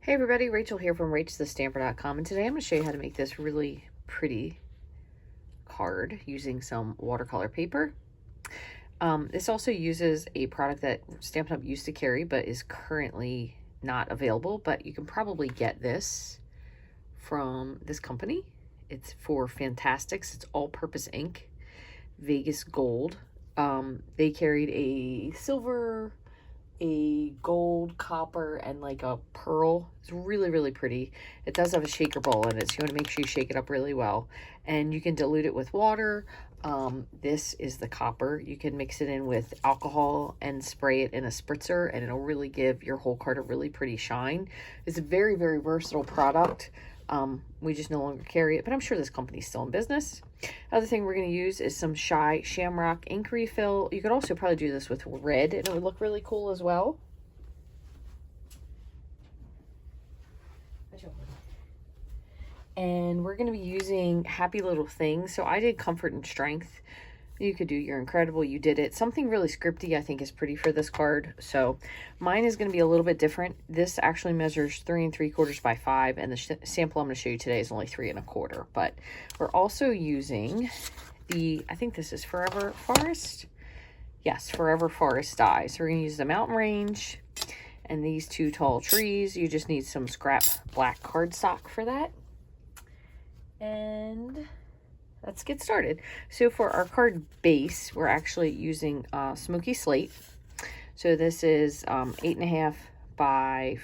Hey everybody, Rachel here from Rachthestamper.com, and today I'm going to show you how to make this really pretty card using some watercolor paper. This also uses a product that Stampin' Up! Used to carry but is currently not available, but you can probably get this from this company. It's for Fantastics. It's all-purpose ink, Vegas Gold. They carried a silver, a gold, copper, and like a pearl. It's really, really pretty. It does have a shaker bowl in it, so you want to make sure you shake it up really well. And you can dilute it with water. This is the copper. You can mix it in with alcohol and spray it in a spritzer, and it'll really give your whole card a really pretty shine. It's a very, very versatile product. We just no longer carry it, but I'm sure this company's still in business. Other thing we're going to use is some Shamrock ink refill. You could also probably do this with red, and it would look really cool as well. And we're going to be using Happy Little Things. So I did Comfort and Strength. You could do You're Incredible, You Did It. Something really scripty I think is pretty for this card. So mine is going to be a little bit different. This actually measures 3 3/4 by 5, and the sample I'm going to show you today is only 3 1/4. But we're also using the, I think this is Forever Forest. Yes, Forever Forest die. So we're going to use the Mountain Range and these 2 tall trees. You just need some scrap black cardstock for that. And let's get started. So for our card base, we're actually using Smoky Slate. So this is 8.5 by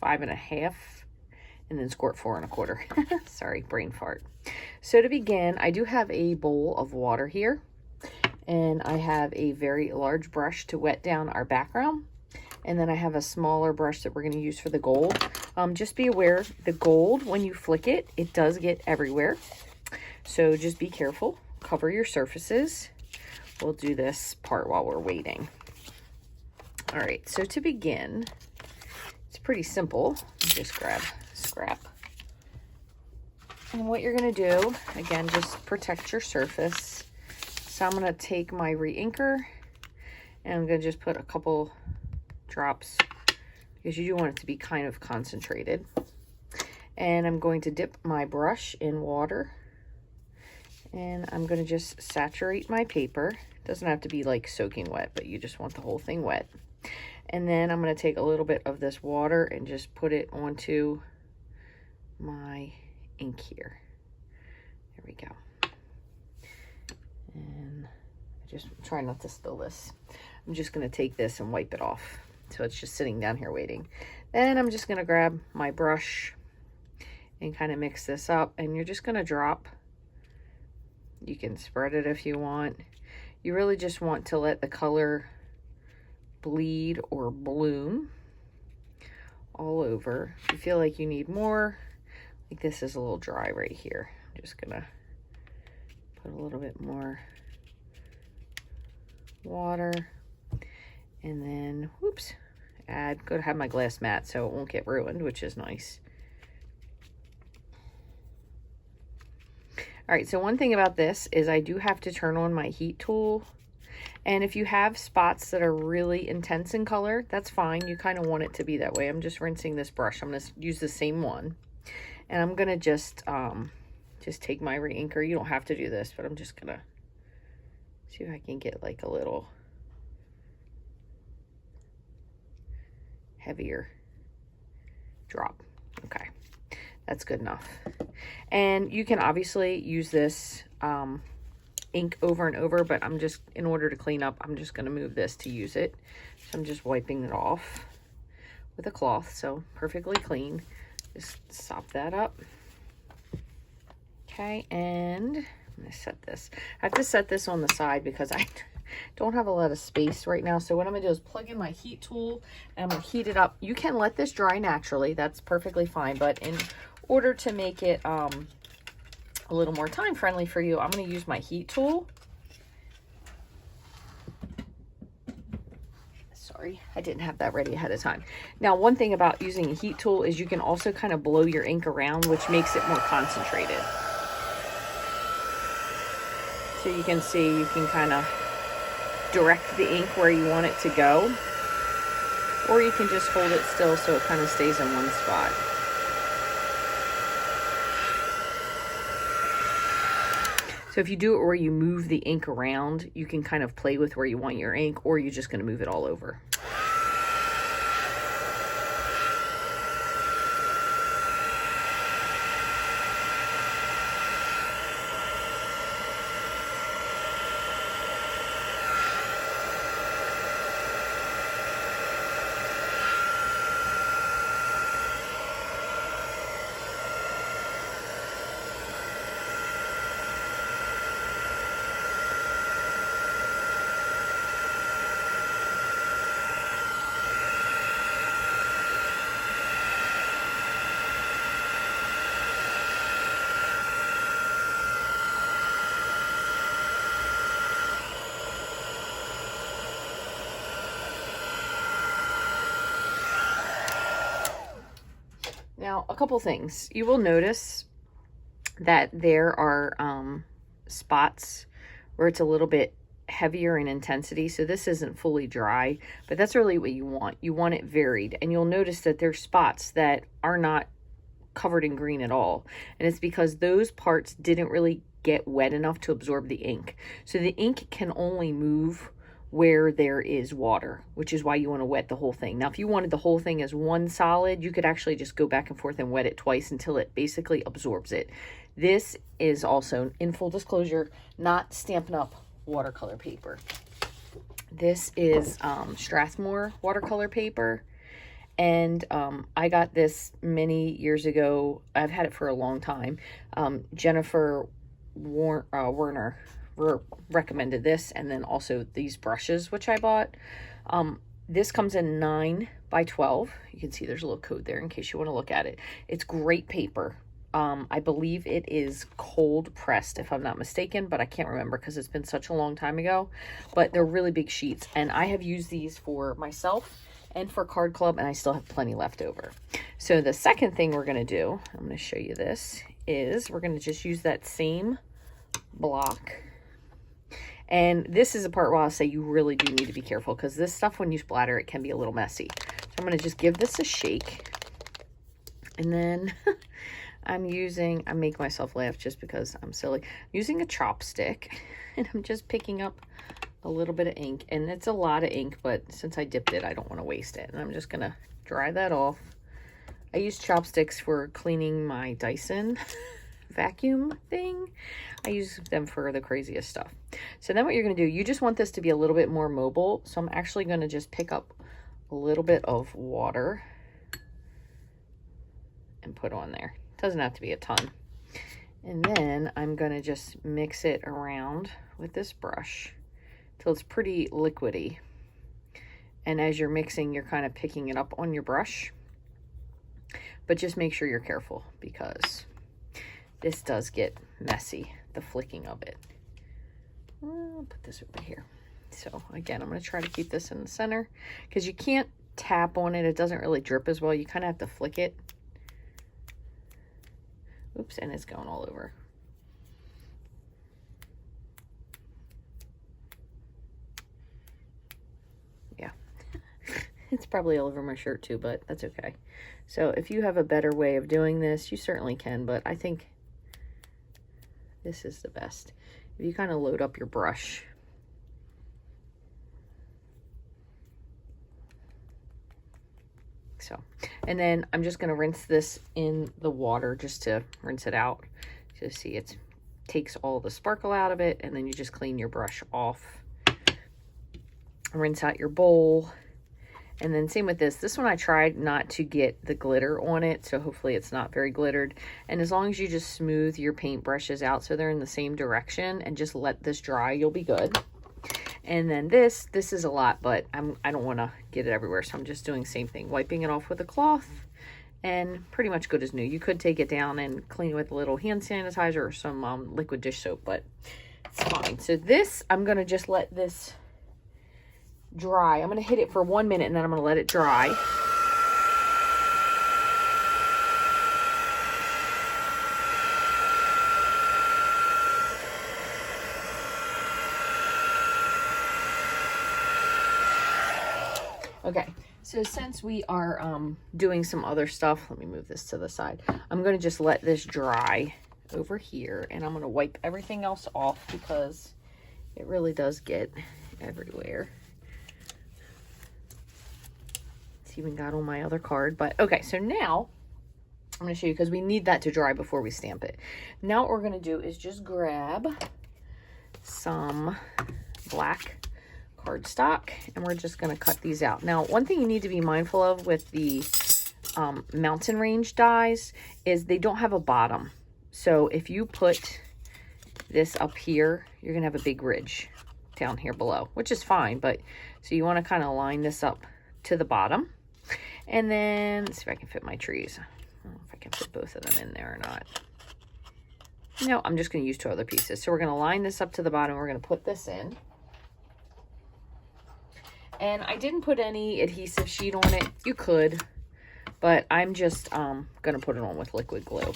5.5, and then score 4 1/4. Sorry, brain fart. So to begin, I do have a bowl of water here, and I have a very large brush to wet down our background. And then I have a smaller brush that we're going to use for the gold. Just be aware, the gold, when you flick it, it does get everywhere. So just be careful, cover your surfaces. We'll do this part while we're waiting. All right, so to begin, it's pretty simple. Just grab scrap. And what you're gonna do, again, just protect your surface. So I'm gonna take my re-inker, and I'm gonna just put a couple drops, because you do want it to be kind of concentrated. And I'm going to dip my brush in water. And I'm going to just saturate my paper. It doesn't have to be like soaking wet, but you just want the whole thing wet. And then I'm going to take a little bit of this water and just put it onto my ink here. There we go. And I just try not to spill this. I'm just going to take this and wipe it off. So it's just sitting down here waiting. Then I'm just going to grab my brush and kind of mix this up. And you're just going to drop. You can spread it if you want. You really just want to let the color bleed or bloom all over. If you feel like you need more, like this is a little dry right here. I'm just gonna put a little bit more water, and then, whoops, go to have my glass mat so it won't get ruined, which is nice. All right, so one thing about this is I do have to turn on my heat tool. And if you have spots that are really intense in color, that's fine. You kind of want it to be that way. I'm just rinsing this brush. I'm going to use the same one. And I'm going to just take my re-inker. You don't have to do this, but I'm just going to see if I can get like a little heavier drop. Okay, that's good enough. And you can obviously use this ink over and over, but I'm just, in order to clean up, I'm just going to move this to use it. So I'm just wiping it off with a cloth, so perfectly clean. Just sop that up. Okay, and I'm going to set this. I have to set this on the side because I don't have a lot of space right now. So what I'm going to do is plug in my heat tool, and I'm going to heat it up. You can let this dry naturally. That's perfectly fine, but in order to make it a little more time friendly for you, I'm going to use my heat tool. Sorry, I didn't have that ready ahead of time. Now, one thing about using a heat tool is you can also kind of blow your ink around, which makes it more concentrated. So you can see, you can kind of direct the ink where you want it to go. or you can just hold it still so it kind of stays in one spot. So if you do it where you move the ink around, you can kind of play with where you want your ink, or you're just going to move it all over. Now, a couple things. You will notice that there are spots where it's a little bit heavier in intensity. So this isn't fully dry, but that's really what you want. You want it varied. And you'll notice that there's spots that are not covered in green at all. And it's because those parts didn't really get wet enough to absorb the ink. So the ink can only move where there is water, which is why you want to wet the whole thing. Now, if you wanted the whole thing as one solid, you could actually just go back and forth and wet it twice until it basically absorbs it. This is also, in full disclosure, not Stampin' Up! Watercolor paper. This is Strathmore watercolor paper. And I got this many years ago. I've had it for a long time. Jennifer Werner recommended this, and then also these brushes, which I bought. This comes in 9 by 12. You can see there's a little code there in case you want to look at it. It's great paper. I believe it is cold pressed, if I'm not mistaken, but I can't remember because it's been such a long time ago. But they're really big sheets, and I have used these for myself and for Card Club, and I still have plenty left over. So the second thing we're going to do, I'm going to show you this, is we're going to just use that same block. And this is a part where I'll say you really do need to be careful, because this stuff, when you splatter, it can be a little messy. So I'm going to just give this a shake. And then I make myself laugh just because I'm silly. I'm using a chopstick, and I'm just picking up a little bit of ink. And it's a lot of ink, but since I dipped it, I don't want to waste it. And I'm just going to dry that off. I use chopsticks for cleaning my Dyson vacuum thing. I use them for the craziest stuff. So then what you're going to do, you just want this to be a little bit more mobile. So I'm actually going to just pick up a little bit of water and put on there. It doesn't have to be a ton. And then I'm going to just mix it around with this brush till it's pretty liquidy. And as you're mixing, you're kind of picking it up on your brush. But just make sure you're careful, because this does get messy, the flicking of it. I'll put this over here. So again, I'm going to try to keep this in the center, because you can't tap on it. It doesn't really drip as well. You kind of have to flick it. Oops, and it's going all over. Yeah. It's probably all over my shirt too, but that's okay. So if you have a better way of doing this, you certainly can, but I think this is the best. If you kind of load up your brush. So, and then I'm just going to rinse this in the water just to rinse it out. So see, it takes all the sparkle out of it, and then you just clean your brush off. Rinse out your bowl. And then same with this. This one I tried not to get the glitter on it, so hopefully it's not very glittered. And as long as you just smooth your paint brushes out so they're in the same direction and just let this dry, you'll be good. And then this is a lot, but I don't want to get it everywhere, so I'm just doing the same thing. Wiping it off with a cloth, and pretty much good as new. You could take it down and clean with a little hand sanitizer or some liquid dish soap, but it's fine. So this, I'm going to just let this dry. I'm going to hit it for 1 minute, and then I'm going to let it dry. Okay, So since we are doing some other stuff, let me move this to the side. I'm going to just let this dry over here, and I'm going to wipe everything else off because it really does get everywhere. It's even got on my other card, but okay, so now I'm going to show you because we need that to dry before we stamp it. Now what we're going to do is just grab some black cardstock, and we're just going to cut these out. Now, one thing you need to be mindful of with the mountain range dies is they don't have a bottom. So if you put this up here, you're going to have a big ridge down here below, which is fine. But so you want to kind of line this up to the bottom. And then, let's see if I can fit my trees. I don't know if I can fit both of them in there or not. No, I'm just going to use 2 other pieces. So we're going to line this up to the bottom. We're going to put this in. And I didn't put any adhesive sheet on it. You could, but I'm just going to put it on with liquid glue.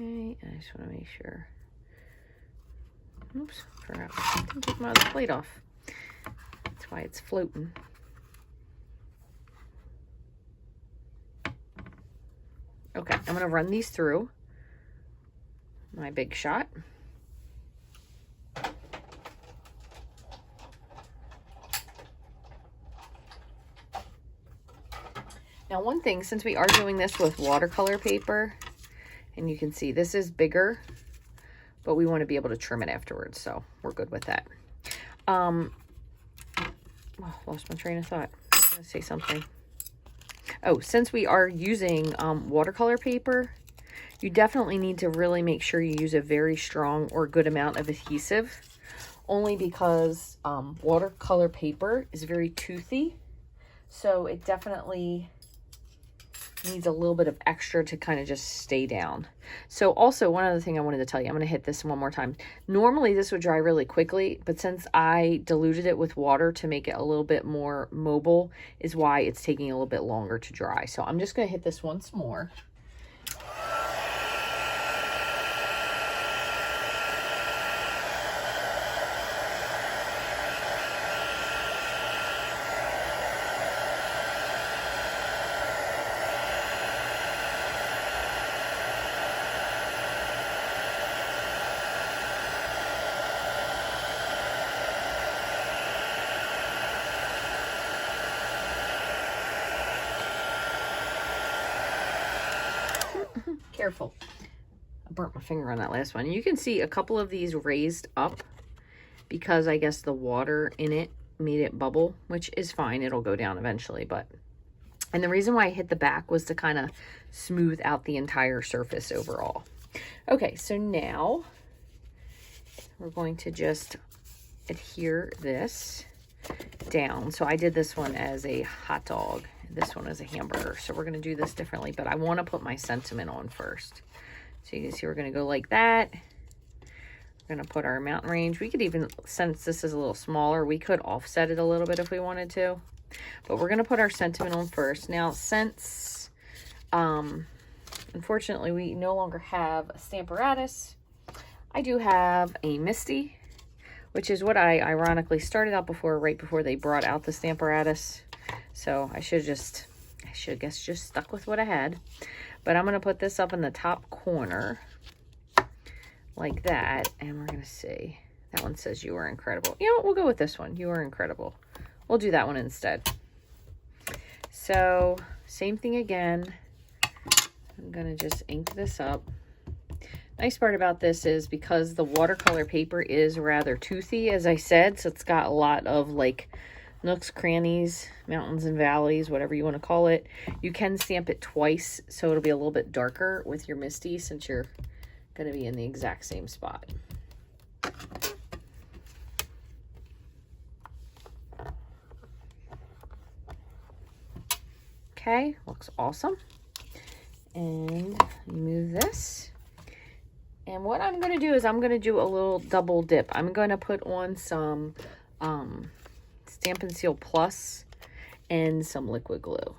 Okay, I just want to make sure. Oops, forgot. I didn't take my other plate off. That's why it's floating. Okay, I'm going to run these through my Big Shot. Now, one thing, since we are doing this with watercolor paper, and you can see this is bigger, but we want to be able to trim it afterwards, so we're good with that. Oh, lost my train of thought. I was going to say something. Oh, since we are using watercolor paper, you definitely need to really make sure you use a very strong or good amount of adhesive, only because watercolor paper is very toothy, so it definitely needs a little bit of extra to kind of just stay down. So also, one other thing I wanted to tell you, I'm going to hit this one more time. Normally this would dry really quickly, but since I diluted it with water to make it a little bit more mobile is why it's taking a little bit longer to dry. So I'm just going to hit this once more. Careful. I burnt my finger on that last one. You can see a couple of these raised up because I guess the water in it made it bubble, which is fine. It'll go down eventually, but... And the reason why I hit the back was to kind of smooth out the entire surface overall. Okay, so now we're going to just adhere this down. So I did this one as a hot dog. This one is a hamburger. So we're going to do this differently, but I want to put my sentiment on first. So you can see we're going to go like that. We're going to put our mountain range. We could even, since this is a little smaller, we could offset it a little bit if we wanted to. But we're going to put our sentiment on first. Now, since, unfortunately, we no longer have a Stamparatus, I do have a Misty, which is what I ironically started out before, right before they brought out the Stamparatus. So I guess just stuck with what I had. But I'm going to put this up in the top corner like that. And we're going to see. That one says you are incredible. You know what? We'll go with this one. You are incredible. We'll do that one instead. So same thing again. I'm going to just ink this up. Nice part about this is because the watercolor paper is rather toothy, as I said. So it's got a lot of like nooks, crannies, mountains and valleys, whatever you want to call it. You can stamp it twice, so it'll be a little bit darker with your Misty since you're going to be in the exact same spot. Okay, looks awesome. And move this. And what I'm going to do is I'm going to do a little double dip. I'm going to put on some Stampin' Seal Plus and some liquid glue.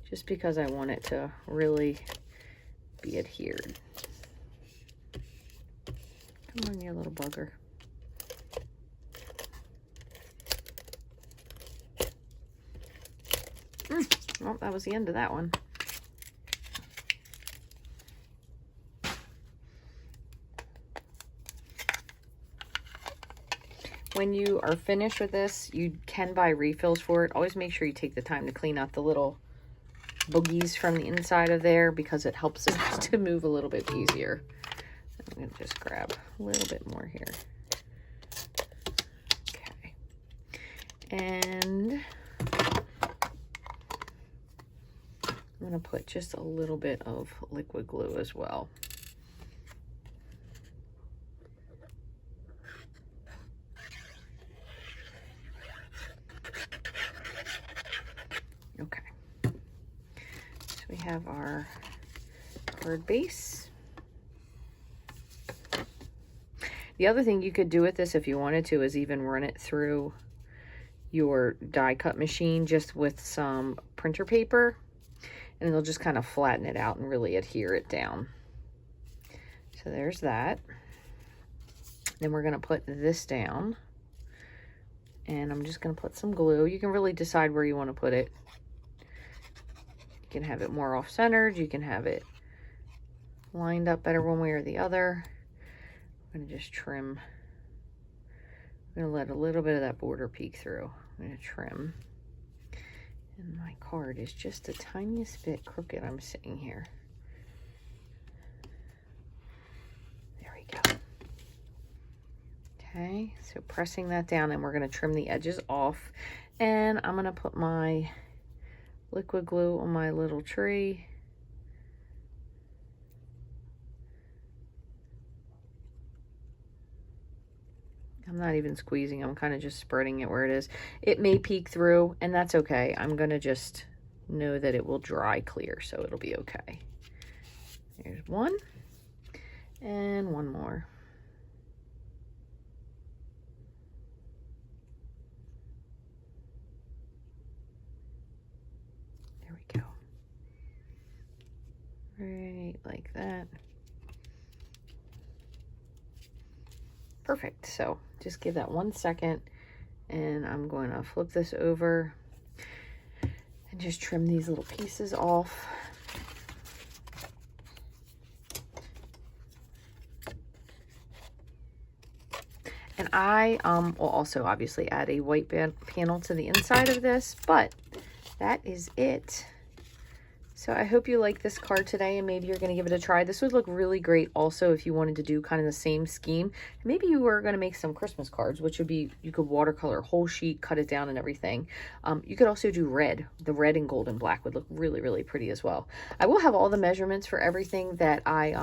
Just because I want it to really be adhered. Come on, you little bugger. Well, that was the end of that one. When you are finished with this, you can buy refills for it. Always make sure you take the time to clean out the little boogies from the inside of there, because it helps it to move a little bit easier. I'm going to just grab a little bit more here. Okay. And I'm going to put just a little bit of liquid glue as well. Okay. So we have our card base. The other thing you could do with this if you wanted to is even run it through your die cut machine just with some printer paper, and it'll just kind of flatten it out and really adhere it down. So there's that. Then we're going to put this down, and I'm just going to put some glue. You can really decide where you want to put it. You can have it more off-centered. You can have it lined up better one way or the other. I'm going to just trim. I'm going to let a little bit of that border peek through. I'm going to trim. And my card is just the tiniest bit crooked. I'm sitting here. There we go. Okay, so pressing that down, and we're going to trim the edges off. And I'm going to put my liquid glue on my little tree. I'm not even squeezing, I'm kind of just spreading it where it is. It may peek through, and that's okay. I'm going to just know that it will dry clear, so it'll be okay. There's one, and one more. There we go. Right like that. Perfect. So just give that 1 second, and I'm going to flip this over and just trim these little pieces off. And I will also obviously add a white panel to the inside of this, but that is it. So I hope you like this card today, and maybe you're going to give it a try. This would look really great also if you wanted to do kind of the same scheme. Maybe you were going to make some Christmas cards, which would be, you could watercolor a whole sheet, cut it down and everything. You could also do red. The red and gold and black would look really, really pretty as well. I will have all the measurements for everything that I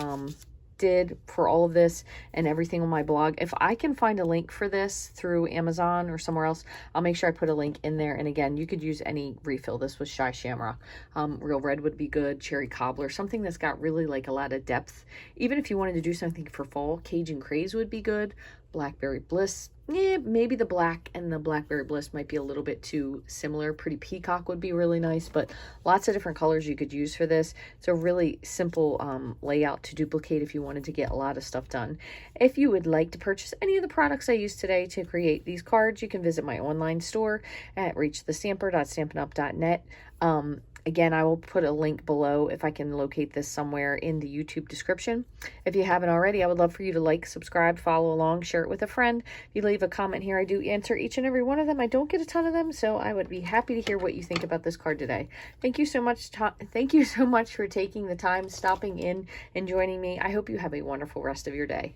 did for all of this and everything on my blog. If I can find a link for this through Amazon or somewhere else, I'll make sure I put a link in there. And again, you could use any refill. This was Shy Shamrock. Real red would be good. Cherry Cobbler, something that's got really like a lot of depth. Even if you wanted to do something for fall, Cajun Craze would be good. Blackberry Bliss, maybe the black and the Blackberry Bliss might be a little bit too similar. Pretty Peacock would be really nice, but lots of different colors you could use for this. It's a really simple layout to duplicate if you wanted to get a lot of stuff done. If you would like to purchase any of the products I used today to create these cards, you can visit my online store at rachthestamper.stampinup.net. Again, I will put a link below if I can locate this somewhere in the YouTube description. If you haven't already, I would love for you to like, subscribe, follow along, share it with a friend. If you leave a comment here, I do answer each and every one of them. I don't get a ton of them, so I would be happy to hear what you think about this card today. Thank you so much. Thank you so much for taking the time, stopping in, and joining me. I hope you have a wonderful rest of your day.